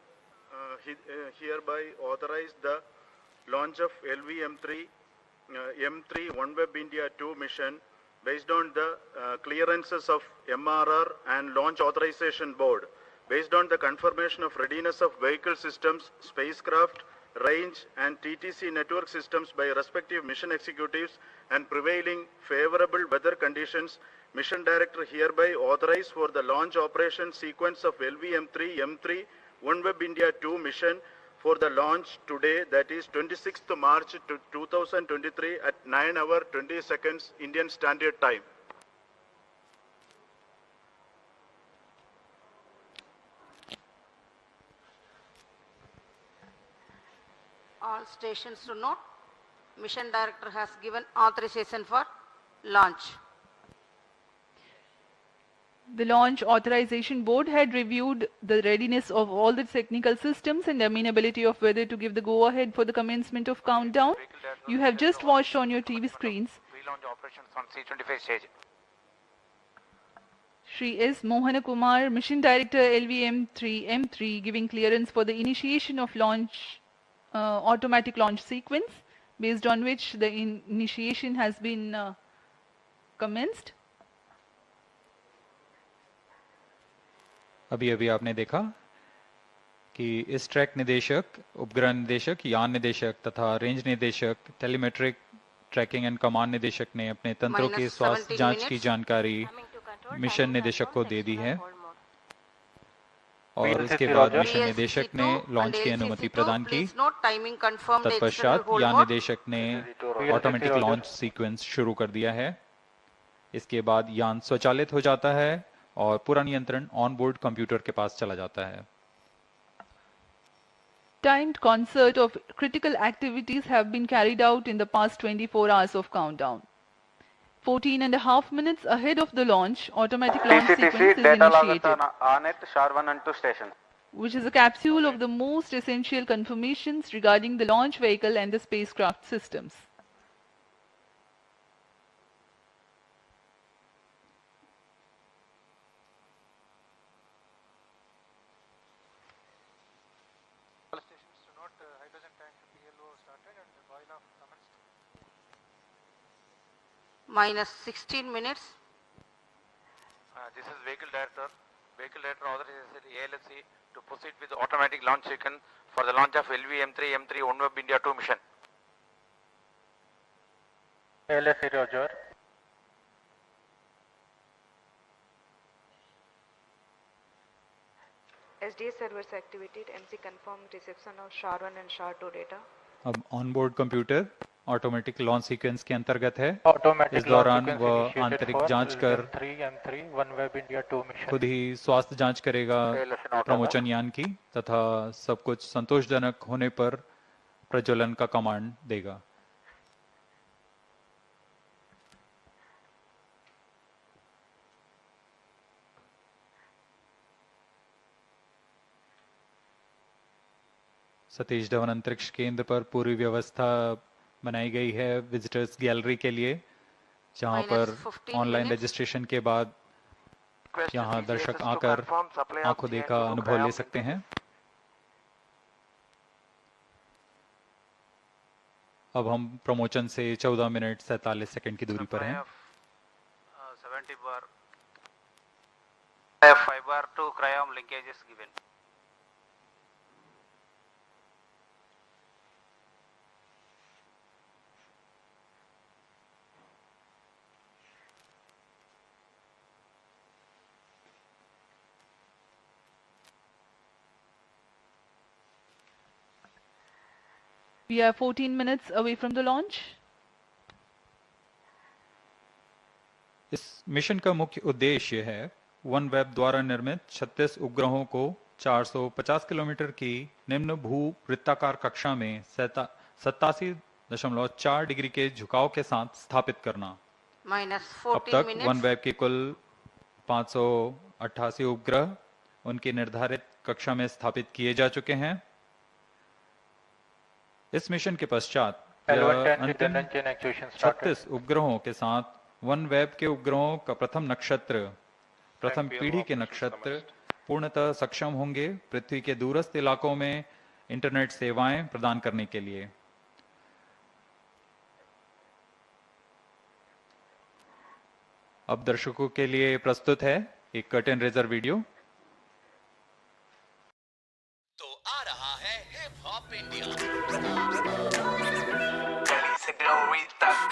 hereby authorized the launch of LV-M3 M3 OneWeb India 2 mission based on the clearances of MRR and Launch Authorization Board, based on the confirmation of readiness of vehicle systems, spacecraft, range and TTC network systems by respective mission executives and prevailing favorable weather conditions. Mission Director hereby authorized for the launch operation sequence of LV-M3 M3 OneWeb India 2 mission for the launch today, that is 26th March 2023 at 9 hours 20 seconds Indian Standard Time. All stations to note, Mission Director has given authorization for launch. The Launch Authorization Board had reviewed the readiness of all the technical systems and amenability of whether to give the go-ahead for the commencement of countdown. You have just watched on your TV screens Pre-launch operations on C-25 stage. Shri S. Mohana Kumar, Mission Director LV-M3 M3, giving clearance for the initiation of launch automatic launch sequence, based on which the initiation has been commenced. अभी अभी आपने देखा कि इस track निदेशक, उपग्रह निदेशक, यान निदेशक तथा रेंज निदेशक, टेलीमेट्रिक ट्रैकिंग एंड कमांड निदेशक ने अपने तंत्रों के स्वास्थ्य जांच की जानकारी मिशन निदेशक को दे दी है और इसके बाद मिशन निदेशक ने लॉन्च की अनुमति प्रदान की। तत्पश्चात यान निदेशक ने ऑटोमेटिक लॉन्च सीक्वेंस शुरू कर दिया है। इसके बाद यान स्वचालित हो जाता है और पूरा नियंत्रण ऑन बोर्ड कंप्यूटर के पास चला जाता है। Timed concert of critical activities have been carried out in the past 24 hours of countdown. 14.5 minutes ahead of the launch, automatic launch sequence is initiated, SHAR-1 and 2 station. which is a capsule of the most essential confirmations regarding the launch vehicle and the spacecraft systems. Minus 16 minutes. This is vehicle director. Vehicle director authorizes ALSC to proceed with the automatic launch sequence for the launch of LV-M3 M3 OneWeb India 2 mission. ALSC Roger. SDS servers activated. MC confirmed reception of SHAR-1 and SHAR-2 data. अब on board computer automatic launch sequence के अंतर्गत है। इस दौरान वह आंतरिक जांच कर खुद ही स्वास्थ्य जांच करेगा प्रमोचन यान की तथा सब कुछ संतोषजनक होने पर प्रज्वलन का कमांड देगा। सतीश धवन अंतरिक्ष केंद्र पर पूरी व्यवस्था बनाई गई है विजिटर्स गैलरी के लिए, जहां पर ऑनलाइन रजिस्ट्रेशन के बाद यहां दर्शक आकर आंखों देखा अनुभव ले सकते हैं। अब हम प्रमोचन से 14 मिनट 47 सेकंड की दूरी पर हैं। 70 bar Fiber to cryom linkage is given. We are 14 minutes away from the launch. इस मिशन का मुख्य उद्देश्य है वन वेब द्वारा निर्मित 36 उपग्रहों को 450 किलोमीटर की निम्न भू वृत्ताकार कक्षा में 87.4 डिग्री के झुकाव के साथ स्थापित करना। अब तक वन वेब के कुल 588 उपग्रह उनकी निर्धारित कक्षा में स्थापित किए जा चुके हैं। इस मिशन के पश्चात अंतिम 36 उपग्रहों के साथ वन वेब के उपग्रहों का प्रथम नक्षत्र, प्रथम पीढ़ी के नक्षत्र पूर्णतः सक्षम होंगे पृथ्वी के दूरस्थ इलाकों में इंटरनेट सेवाएं प्रदान करने के लिए। अब दर्शकों के लिए प्रस्तुत है एक कर्टेन रेजर वीडियो। तो आ रहा है हिप हॉप इंडिया।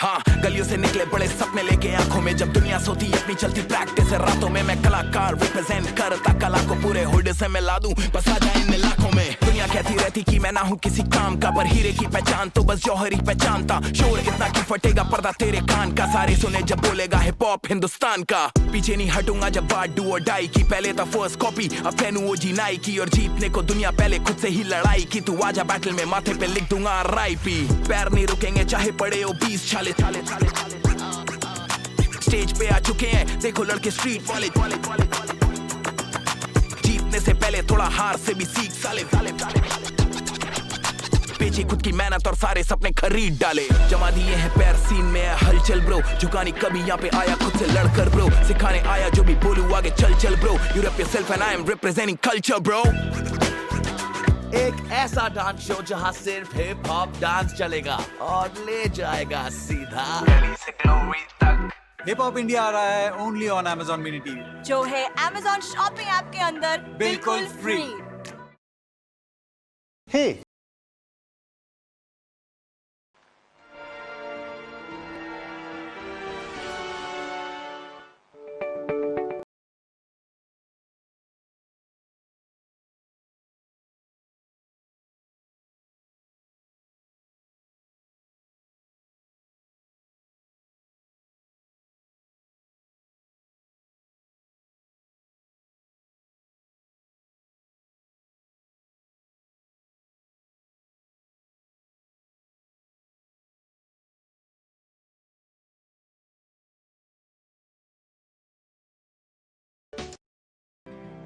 हाँ, गलियों से निकले बड़े सपने लेके आंखों में, जब दुनिया सोती अपनी चलती प्रैक्टिस है रातों में। मैं कलाकार रिप्रेजेंट करता कला को पूरे हुड से मैं ला दूं, बस आ जाए इन लाखों में। दुनिया कहती रहती कि मैं ना हूँ किसी काम का, पर हीरे की पहचान तो बस जौहर ही पहचानता। शोर इतना कि फटेगा पर्दा तेरे कान का, सारे सुने जब बोलेगा हिप हॉप हिंदुस्तान का। पीछे नहीं हटूंगा जब बात डू और डाई की, पहले था फर्स्ट कॉपी अब फैनू ओजी नाई की। और जीतने को दुनिया पहले खुद से ही लड़ाई की, तू आजा बैटल में माथे पे लिख दूंगा RIP। पैर नहीं रुकेंगे चाहे पड़े हो 20 छाले। स्टेज पे आ चुके हैं देखो लड़के स्ट्रीट वाले, जीतने से पहले थोड़ा हार से भी सीख साले। बेची खुद की मेहनत और सारे सपने खरीद डाले, जमा दिए हैं पैर सीन में हलचल ब्रो। झुकानी कभी यहाँ पे आया खुद से लड़कर ब्रो, सिखाने आया जो भी बोलूं आगे चल चल bro. Europe yourself and I am representing culture bro. एक ऐसा डांस शो जहाँ सिर्फ हिप हॉप डांस चलेगा और ले जाएगा सीधा गली से ग्लोरी तक। हिप हॉप इंडिया आ रहा है only on Amazon mini TV, जो है Amazon शॉपिंग ऐप के अंदर बिल्कुल free. Hey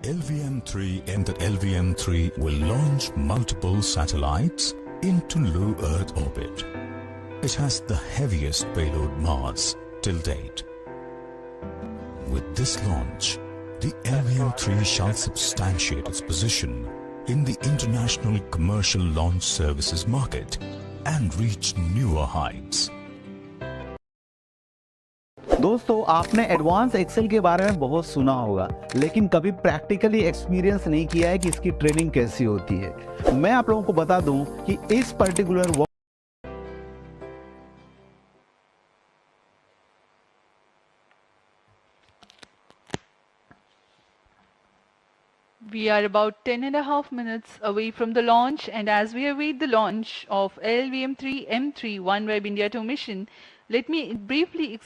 LVM-3 and the LVM-3 will launch multiple satellites into low Earth orbit. It has the heaviest payload mass till date. With this launch, the LVM-3 shall substantiate its position in the international commercial launch services market and reach newer heights. दोस्तों, आपने advance Excel के बारे में बहुत सुना होगा, लेकिन कभी प्रैक्टिकली एक्सपीरियंस नहीं किया है कि इसकी ट्रेनिंग कैसी होती है। मैं आप लोगों को बता दूं कि इस particular We are about 10.5 minutes away from the launch, and as we await the launch of LVM-3 M3 OneWeb India 2 mission, let me briefly explain